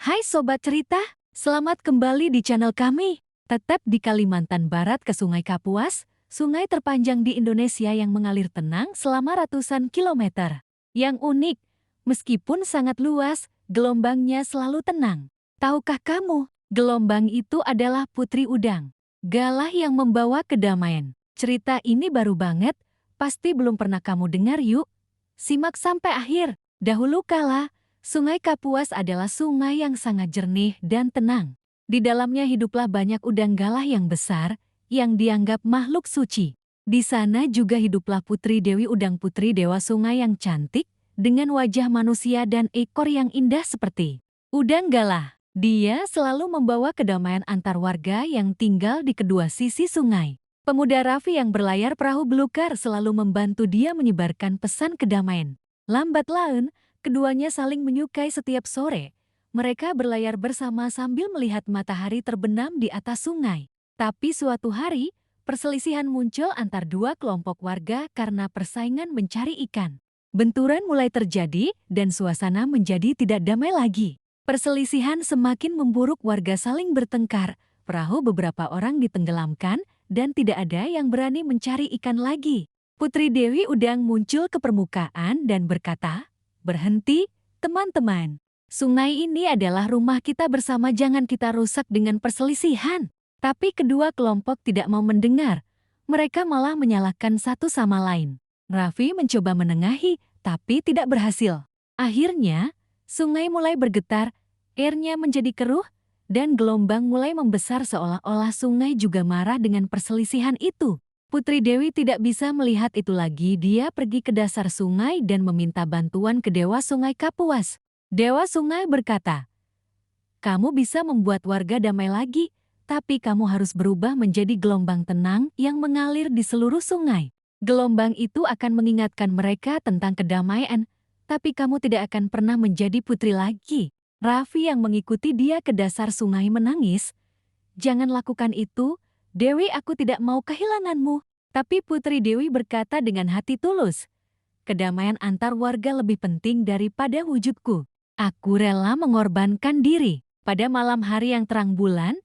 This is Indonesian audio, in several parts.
Hai Sobat Cerita, selamat kembali di channel kami. Tetap di Kalimantan Barat ke Sungai Kapuas, sungai terpanjang di Indonesia yang mengalir tenang selama ratusan kilometer. Yang unik, meskipun sangat luas, gelombangnya selalu tenang. Tahukah kamu, gelombang itu adalah Putri Udang, galah yang membawa kedamaian. Cerita ini baru banget, pasti belum pernah kamu dengar yuk. Simak sampai akhir. Dahulu kala, Sungai Kapuas adalah sungai yang sangat jernih dan tenang. Di dalamnya hiduplah banyak udang galah yang besar, yang dianggap makhluk suci. Di sana juga hiduplah Putri Dewi Udang, putri dewa sungai yang cantik, dengan wajah manusia dan ekor yang indah seperti udang galah. Dia selalu membawa kedamaian antar warga yang tinggal di kedua sisi sungai. Pemuda Raffi yang berlayar perahu belukar selalu membantu dia menyebarkan pesan kedamaian. Lambat laun, keduanya saling menyukai. Setiap sore, mereka berlayar bersama sambil melihat matahari terbenam di atas sungai. Tapi suatu hari, perselisihan muncul antar dua kelompok warga karena persaingan mencari ikan. Benturan mulai terjadi dan suasana menjadi tidak damai lagi. Perselisihan semakin memburuk, warga saling bertengkar, perahu beberapa orang ditenggelamkan, dan tidak ada yang berani mencari ikan lagi. Putri Dewi Udang muncul ke permukaan dan berkata, "Berhenti, teman-teman. Sungai ini adalah rumah kita bersama, jangan kita rusak dengan perselisihan." Tapi kedua kelompok tidak mau mendengar. Mereka malah menyalahkan satu sama lain. Raffi mencoba menengahi, tapi tidak berhasil. Akhirnya, sungai mulai bergetar, airnya menjadi keruh, dan gelombang mulai membesar seolah-olah sungai juga marah dengan perselisihan itu. Putri Dewi tidak bisa melihat itu lagi. Dia pergi ke dasar sungai dan meminta bantuan ke Dewa Sungai Kapuas. Dewa Sungai berkata, "Kamu bisa membuat warga damai lagi, tapi kamu harus berubah menjadi gelombang tenang yang mengalir di seluruh sungai. Gelombang itu akan mengingatkan mereka tentang kedamaian, tapi kamu tidak akan pernah menjadi putri lagi." Raffi yang mengikuti dia ke dasar sungai menangis, "Jangan lakukan itu, Dewi, aku tidak mau kehilanganmu." Tapi Putri Dewi berkata dengan hati tulus, "Kedamaian antar warga lebih penting daripada wujudku. Aku rela mengorbankan diri." Pada malam hari yang terang bulan,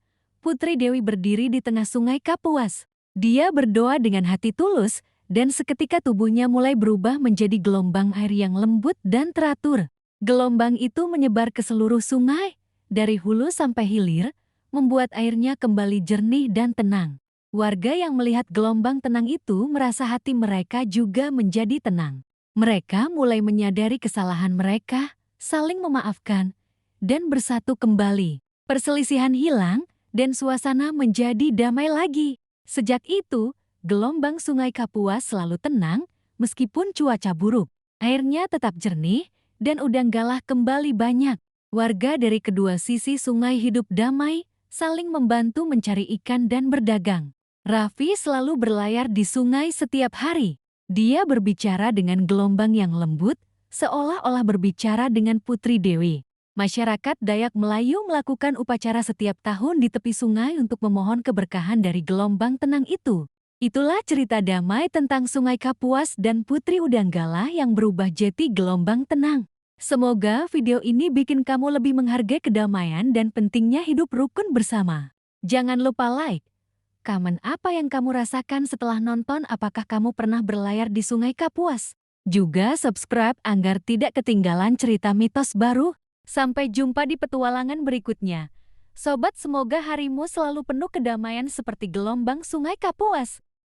Putri Dewi berdiri di tengah Sungai Kapuas. Dia berdoa dengan hati tulus, dan seketika tubuhnya mulai berubah menjadi gelombang air yang lembut dan teratur. Gelombang itu menyebar ke seluruh sungai, dari hulu sampai hilir, membuat airnya kembali jernih dan tenang. Warga yang melihat gelombang tenang itu merasa hati mereka juga menjadi tenang. Mereka mulai menyadari kesalahan mereka, saling memaafkan, dan bersatu kembali. Perselisihan hilang, dan suasana menjadi damai lagi. Sejak itu, gelombang Sungai Kapuas selalu tenang, meskipun cuaca buruk. Airnya tetap jernih, dan udang galah kembali banyak. Warga dari kedua sisi sungai hidup damai, saling membantu mencari ikan dan berdagang. Raffi selalu berlayar di sungai setiap hari. Dia berbicara dengan gelombang yang lembut, seolah-olah berbicara dengan Putri Dewi. Masyarakat Dayak Melayu melakukan upacara setiap tahun di tepi sungai untuk memohon keberkahan dari gelombang tenang itu. Itulah cerita damai tentang Sungai Kapuas dan Putri Udang Galah yang berubah jadi gelombang tenang. Semoga video ini bikin kamu lebih menghargai kedamaian dan pentingnya hidup rukun bersama. Jangan lupa like, komen apa yang kamu rasakan setelah nonton. Apakah kamu pernah berlayar di Sungai Kapuas? Juga subscribe agar tidak ketinggalan cerita mitos baru. Sampai jumpa di petualangan berikutnya. Sobat, semoga harimu selalu penuh kedamaian seperti gelombang Sungai Kapuas.